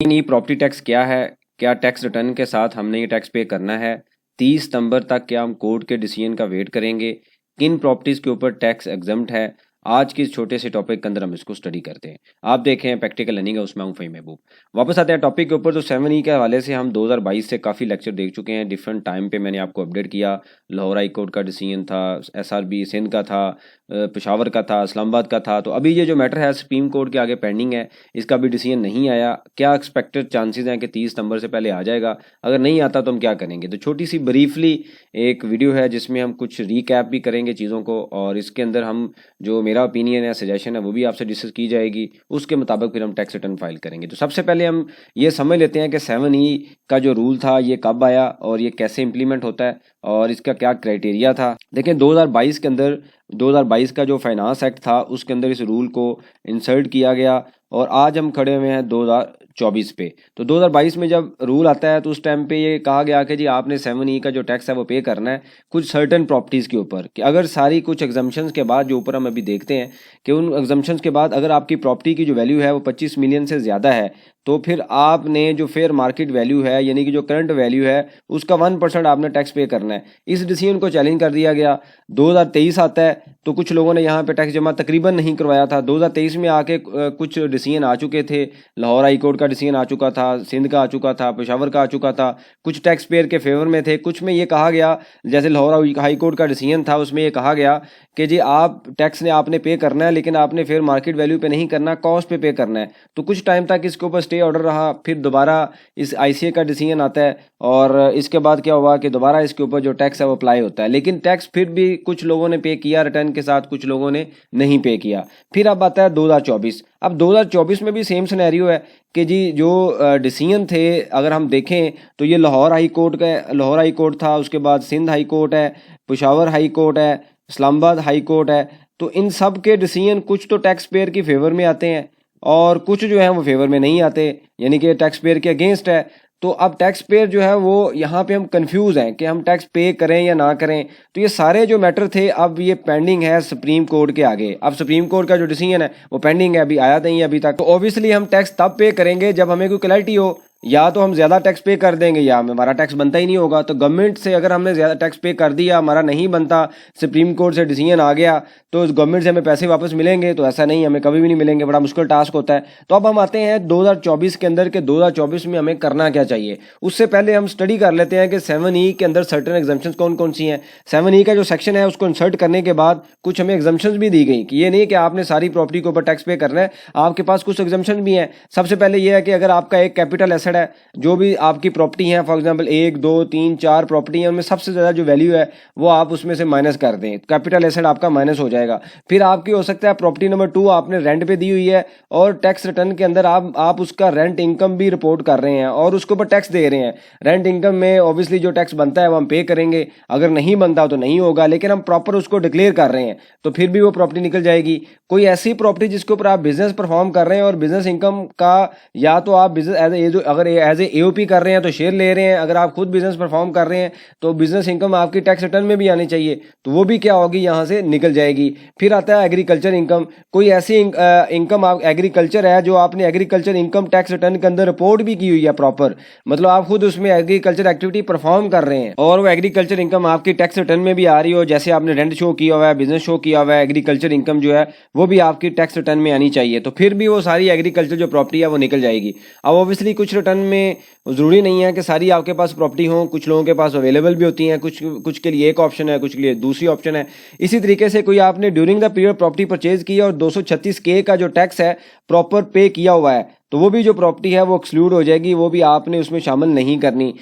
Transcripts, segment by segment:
नहीं, property tax क्या है, क्या टैक्स रिटर्न के साथ हमने ये टैक्स पे करना है, 30 सितंबर तक क्या हम कोर्ट के डिसीजन का वेट करेंगे, किन प्रॉपर्टीज़ के ऊपर टैक्स एग्जम्प्ट है। आज के इस छोटे से टॉपिक के अंदर हम इसको स्टडी करते हैं। आप देखें प्रैक्टिकल लर्निंग है, उसमें हूँ फ़हीम महबूब। वापस आते हैं टॉपिक के ऊपर। तो 7E के हवाले से हम 2022 से काफ़ी लेक्चर देख चुके हैं। डिफरेंट टाइम पे मैंने आपको अपडेट किया। लाहौर हाई कोर्ट का डिसीजन था, SRB सिंध का था, पेशावर का था, इस्लामाबाद का था। तो अभी ये जो मैटर है सुप्रीम कोर्ट के आगे पेंडिंग है, इसका भी डिसीजन नहीं आया। क्या एक्सपेक्टेड चांसेस हैं कि 30 सितंबर से पहले आ जाएगा? अगर नहीं आता तो हम क्या करेंगे? तो छोटी सी ब्रीफली एक वीडियो है जिसमें हम कुछ रिकैप भी करेंगे चीज़ों को, और इसके अंदर हम जो मेरा ओपिनियन है, सजेशन है, वो भी आपसे डिस्कस की जाएगी। उसके मुताबिक फिर हम टैक्स रिटर्न फाइल करेंगे। तो सबसे पहले हम ये समझ लेते हैं कि 7E का जो रूल था ये कब आया और ये कैसे इम्प्लीमेंट होता है और इसका क्या क्राइटेरिया था। देखें 2022 का जो फाइनेंस एक्ट था उसके अंदर इस रूल को इंसर्ट किया गया, और आज हम खड़े हुए हैं 2024 पे। तो 2022 में जब रूल आता है तो उस टाइम पे ये कहा गया कि जी आपने 7E का जो टैक्स है वो पे करना है कुछ सर्टेन प्रॉपर्टीज़ के ऊपर, कि अगर सारी कुछ एग्जम्पशंस के बाद, जो ऊपर हम अभी देखते हैं कि उन एग्जम्पशंस के बाद अगर आपकी प्रॉपर्टी की जो वैल्यू है वो 25 मिलियन से ज़्यादा है, तो फिर आपने जो फेयर मार्केट वैल्यू है, यानी कि जो करंट वैल्यू है, उसका 1% आपने टैक्स पे करना है। इस डिसीजन को चैलेंज कर दिया गया। 2023 आता है तो कुछ लोगों ने यहाँ पे टैक्स जमा तकरीबन नहीं करवाया था। 2023 में आके कुछ डिसीजन आ चुके थे। लाहौर हाई कोर्ट का डिसीजन आ चुका था, सिंध का आ चुका था, पेशावर का आ चुका था। कुछ टैक्स पेयर के फेवर में थे, कुछ में ये कहा गया, जैसे लाहौर हाई कोर्ट का डिसीजन था उसमें ये कहा गया कि जी आप टैक्स ने आपने पे करना है, लेकिन आपने फेयर मार्केट वैल्यू पे नहीं करना, कॉस्ट पे करना है। तो कुछ टाइम तक इसके ऊपर स्टे ऑर्डर रहा। फिर दोबारा इस ICA का डिसीजन आता है और इसके बाद क्या हुआ कि दोबारा इसके ऊपर जो टैक्स है वो अप्लाई होता है, लेकिन टैक्स फिर भी कुछ लोगों ने पे किया रिटर्न के साथ, कुछ लोगों ने नहीं पे किया। फिर अब आता है 2024। अब 2024 में भी सेम सिनेरियो है कि जी जो डिसीजन थे अगर हम देखें तो ये लाहौर हाई कोर्ट था, उसके बाद सिंध हाई कोर्ट है, पेशावर हाई कोर्ट है, इस्लामाबाद हाई कोर्ट है। तो इन सब के डिसीजन कुछ तो टैक्स पेयर की फेवर में आते हैं और कुछ जो है वो फेवर में नहीं आते, यानी कि टैक्स पेयर के अगेंस्ट है। तो अब टैक्स पेयर जो है वो यहाँ पे हम कंफ्यूज हैं कि हम टैक्स पे करें या ना करें। तो ये सारे जो मैटर थे अब ये पेंडिंग है सुप्रीम कोर्ट के आगे। अब सुप्रीम कोर्ट का जो डिसीजन है वो पेंडिंग है, अभी आया नहीं अभी तक। तो ऑब्वियसली हम टैक्स तब पे करेंगे जब हमें कोई क्लैरिटी हो, या तो हम ज़्यादा टैक्स पे कर देंगे या हमारा टैक्स बनता ही नहीं होगा। तो गवर्नमेंट से अगर हमने ज़्यादा टैक्स पे कर दिया, हमारा नहीं बनता, सुप्रीम कोर्ट से डिसीजन आ गया, तो गवर्नमेंट से हमें पैसे वापस मिलेंगे? तो ऐसा नहीं, हमें कभी भी नहीं मिलेंगे, बड़ा मुश्किल टास्क होता है। तो अब हम आते हैं 2024 के अंदर के 2024 में हमें करना क्या चाहिए। उससे पहले हम स्टडी कर लेते हैं कि 7E के अंदर सर्टेन एग्जम्पशंस कौन कौन सी हैं। 7E का जो सेक्शन है उसको इंसर्ट करने के बाद कुछ हमें एग्जम्पशंस भी दी गई, कि ये नहीं कि आपने सारी प्रॉपर्टी के ऊपर टैक्स पे करना है, आपके पास कुछ एग्जम्पशन भी हैं। सबसे पहले ये है कि अगर आपका एक कैपिटल एसेट है, जो भी आपकी प्रॉपर्टी है, फॉर एग्जांपल 1 2 3 4 प्रॉपर्टी है, उनमें सबसे ज़्यादा जो वैल्यू है वो आप उसमें से माइनस कर दें, कैपिटल एसेट आपका माइनस हो जाएगा। फिर आपकी हो सकता है प्रॉपर्टी नंबर 2 आपने रेंट पे दी हुई है और टैक्स रिटर्न के अंदर आप उसका रेंट इनकम भी रिपोर्ट कर रहे हैं और उसके ऊपर टैक्स दे रहे हैं। रेंट इनकम में ऑब्वियसली जो टैक्स बनता है वो हम पे करेंगे, अगर नहीं बनता तो नहीं होगा, लेकिन हम प्रॉपर उसको डिक्लेयर कर रहे हैं तो फिर भी वो प्रॉपर्टी निकल जाएगी। कोई ऐसी प्रॉपर्टी जिसके ऊपर आप बिजनेस परफॉर्म कर रहे हैं और बिजनेस इनकम का, या तो आप बिजनेस एज ए AOP कर रहे हैं तो शेयर ले रहे हैं, अगर आप खुद बिजनेस परफॉर्म कर रहे हैं तो बिजनेस इनकम आपकी टैक्स रिटर्न में भी आनी चाहिए, तो वो भी क्या होगी, यहाँ से निकल जाएगी। फिर आता है एग्रीकल्चर इनकम। कोई ऐसी इनकम आप एग्रीकल्चर है जो आपने एग्रीकल्चर इनकम टैक्स रिटर्न के अंदर रिपोर्ट भी की हुई है प्रॉपर, मतलब आप खुद उसमें एग्रीकल्चर एक्टिविटी परफॉर्म कर रहे हैं और वो एग्रीकल्चर इनकम आपकी टैक्स रिटर्न में भी आ रही हो, जैसे आपने रेंट शो किया हुआ है, बिजनेस शो किया हुआ है, एग्रीकल्चर इनकम जो है वो भी आपकी टैक्स रिटर्न में आनी चाहिए, तो फिर भी वो सारी एग्रीकल्चर जो प्रॉपर्टी है वो निकल जाएगी। अब ऑब्वियसली कुछ रिटर्न में ज़रूरी नहीं है कि सारी आपके पास प्रॉपर्टी हो, कुछ लोगों के पास अवेलेबल भी होती हैं, कुछ के लिए एक ऑप्शन है, कुछ के लिए दूसरी ऑप्शन है। इसी तरीके से कोई आपने during the period property purchase की और 236K का जो टैक्स है प्रॉपर पे किया हुआ है, तो वो भी जो प्रॉपर्टी है वो एक्सक्लूड हो जाएगी, वो भी आपने उसमें शामिल नहीं करनी।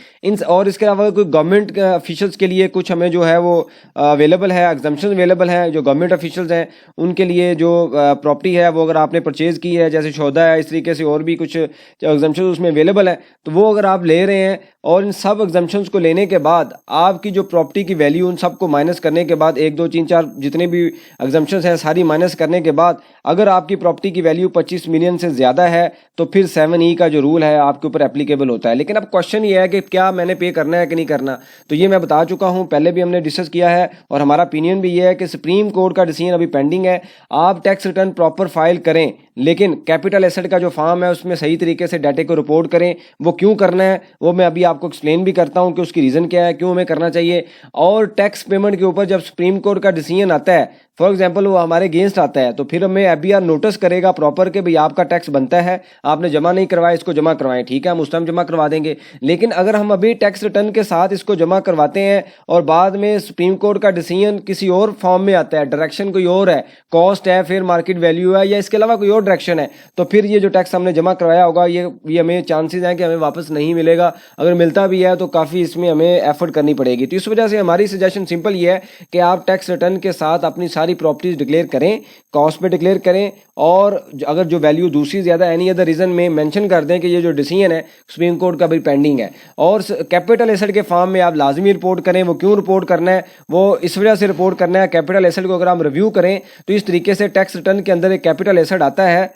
और इसके अलावा कोई गवर्नमेंट ऑफिशियल्स के लिए कुछ हमें जो है वो अवेलेबल है, एग्जम्पशन अवेलेबल है, जो गवर्नमेंट ऑफिशियल्स हैं उनके लिए जो प्रॉपर्टी है वो अगर आपने परचेज़ की है, जैसे शोधा है, इस तरीके से और भी कुछ एग्जम्पशन उसमें अवेलेबल है, तो वो अगर आप ले रहे हैं और इन सब एग्जम्पशंस को लेने के बाद आपकी जो प्रॉपर्टी की वैल्यू उन सबको माइनस करने के बाद 1 2 3 4 जितने भी एग्जम्पशंस हैं सारी माइनस करने के बाद अगर आपकी प्रॉपर्टी की वैल्यू 25 मिलियन से ज़्यादा है तो फिर 7E का जो रूल है आपके ऊपर एप्लीकेबल होता है। लेकिन अब क्वेश्चन ये है कि क्या मैंने पे करना है कि नहीं करना, तो ये मैं बता चुका हूँ, पहले भी हमने डिस्कस किया है और हमारा ओपिनियन भी ये है कि सुप्रीम कोर्ट का डिसीजन अभी पेंडिंग है। आप टैक्स रिटर्न प्रॉपर फाइल करें, लेकिन कैपिटल एसेट का जो फॉर्म है उसमें सही तरीके से डाटे को रिपोर्ट करें। वो क्यों करना है वो मैं अभी आपको एक्सप्लेन भी करता हूं कि उसकी रीज़न क्या है, क्यों हमें करना चाहिए। और टैक्स पेमेंट के ऊपर जब सुप्रीम कोर्ट का डिसीजन आता है, फॉर एग्जाम्पल वो हमारे अगेंस्ट आता है, तो फिर हमें FBR नोटिस करेगा प्रॉपर कि भाई आपका टैक्स बनता है, आपने जमा नहीं करवाया, इसको जमा करवाएं। ठीक है, हम उस टाइम जमा करवा देंगे। लेकिन अगर हम अभी टैक्स रिटर्न के साथ इसको जमा करवाते हैं और बाद में सुप्रीम कोर्ट का डिसीजन किसी और फॉर्म में आता है, डायरेक्शन कोई और है, कॉस्ट है, फिर मार्केट वैल्यू है, या इसके अलावा कोई और डायरेक्शन है, तो फिर ये जो टैक्स हमने जमा करवाया होगा ये हमें चांसेस हैं कि हमें वापस नहीं मिलेगा। अगर मिलता भी है तो काफ़ी इसमें हमें एफर्ट करनी पड़ेगी। तो इस वजह से हमारी सजेशन सिंपल ये है कि आप टैक्स रिटर्न के साथ अपनी सारी प्रॉपर्टीज डिक्लेयर करें, कॉस्ट पे डिक्लेयर करें, और अगर जो वैल्यू दूसरी ज़्यादा एनी अदर रीज़न में मेंशन कर दें कि ये जो डिसीजन है सुप्रीम कोर्ट का भी पेंडिंग है। और कैपिटल एसेट के फॉर्म में आप लाजमी रिपोर्ट करें। वो क्यों रिपोर्ट करना है, वो इस वजह से रिपोर्ट करना है, कैपिटल एसेट को अगर हम रिव्यू करें तो इस तरीके से टैक्स रिटर्न के अंदर एक कैपिटल एसेट आता है।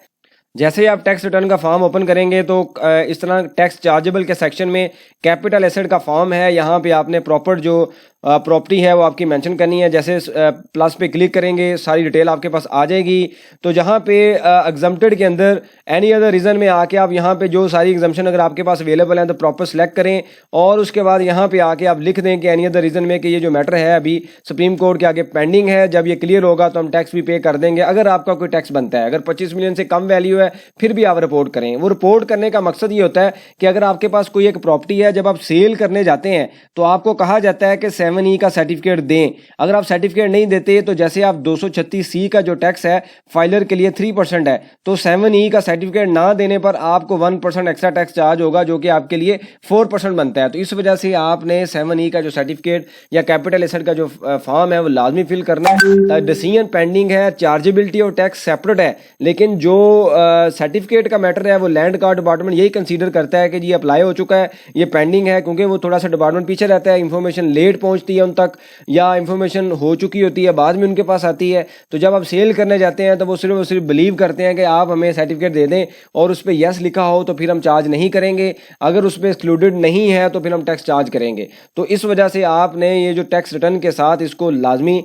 जैसे ही आप टैक्स रिटर्न का फॉर्म ओपन करेंगे तो इस तरह टैक्स चार्जेबल के सेक्शन में कैपिटल एसेट का फॉर्म है, यहाँ पे आपने प्रॉपर जो प्रॉपर्टी है वो आपकी मेंशन करनी है। जैसे प्लस पे क्लिक करेंगे सारी डिटेल आपके पास आ जाएगी। तो जहाँ पे एग्जम्प्टेड के अंदर एनी अदर रीज़न में आके आप यहाँ पे जो सारी एग्जम्पशन अगर आपके पास अवेलेबल हैं तो प्रॉपर सेलेक्ट करें, और उसके बाद यहाँ पे आके आप लिख दें कि एनी अदर रीज़न में कि ये जो मैटर है अभी सुप्रीम कोर्ट के आगे पेंडिंग है, जब ये क्लियर होगा तो हम टैक्स भी पे कर देंगे। अगर आपका कोई टैक्स बनता है, अगर 25 मिलियन से कम वैल्यू है फिर भी आप रिपोर्ट करें। वो रिपोर्ट करने का मकसद ये होता है कि अगर आपके पास कोई एक प्रॉपर्टी है, जब आप सेल करने जाते हैं तो आपको कहा जाता है कि 7E का सर्टिफिकेट दें। अगर आप सर्टिफिकेट नहीं देते तो जैसे आप 236C का जो टैक्स है फाइलर के लिए 3% है, तो 7E का सर्टिफिकेट ना देने पर आपको 1% एक्स्ट्रा टैक्स चार्ज होगा, जो कि आपके लिए 4% बनता है। तो इस वजह से आपने 7E का जो सर्टिफिकेट या कैपिटल एसेट का जो फॉर्म है वो लाजमी फिल करना है। डिसीजन पेंडिंग है, चार्जेबिलिटी और टैक्स सेपरेट है, लेकिन जो सर्टिफिकेट का मैटर है वो लैंड का डिपार्टमेंट यही कंसीडर करता है कि जी अप्लाई हो चुका है, ये पेंडिंग है, क्योंकि वो थोड़ा सा डिपार्टमेंट पीछे रहता है, इंफॉर्मेशन लेट पहुंचती है उन तक, या इंफॉर्मेशन हो चुकी होती है बाद में उनके पास आती है। तो जब आप सेल करने जाते हैं तो वो सिर्फ बिलीव करते हैं कि आप हमें सर्टिफिकेट दे दें और उस पर यस लिखा हो तो फिर हम चार्ज नहीं करेंगे, अगर उस पर एक्सक्लूडेड नहीं है तो फिर हम टैक्स चार्ज करेंगे। तो इस वजह से आपने ये जो टैक्स रिटर्न के साथ इसको लाजमी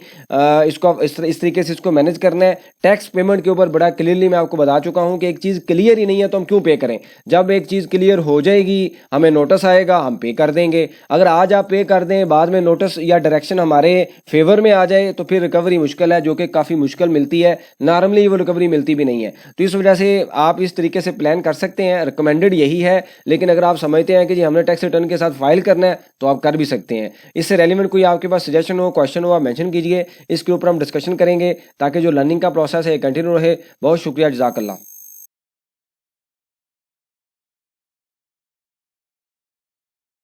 इसको इस तरीके से इसको मैनेज करना है। टैक्स पेमेंट के ऊपर बड़ा क्लियरली मैं आपको बता चुका हूं कि एक चीज़ क्लियर ही नहीं है तो हम क्यों पे करें। जब एक चीज़ क्लियर हो जाएगी हमें नोटिस आएगा, हम पे कर देंगे। अगर आज आप पे कर दें, बाद में नोटिस या डायरेक्शन हमारे फेवर में आ जाए तो फिर रिकवरी मुश्किल है, जो कि काफ़ी मुश्किल मिलती है, नॉर्मली वो रिकवरी मिलती भी नहीं है। तो इस वजह से आप इस तरीके से प्लान कर सकते हैं, रिकमेंडेड यही है। लेकिन अगर आप समझते हैं कि जी हमने टैक्स रिटर्न के साथ फाइल करना है तो आप कर भी सकते हैं। इससे रेलिवेंट कोई आपके पास सजेशन हो, क्वेश्चन हो, आप मेंशन कीजिए, इसके ऊपर हम डिस्कशन करेंगे ताकि जो लर्निंग का प्रोसेस है कंटिन्यू रहे। बहुत शुक्रिया, जज़ाकल्लाह।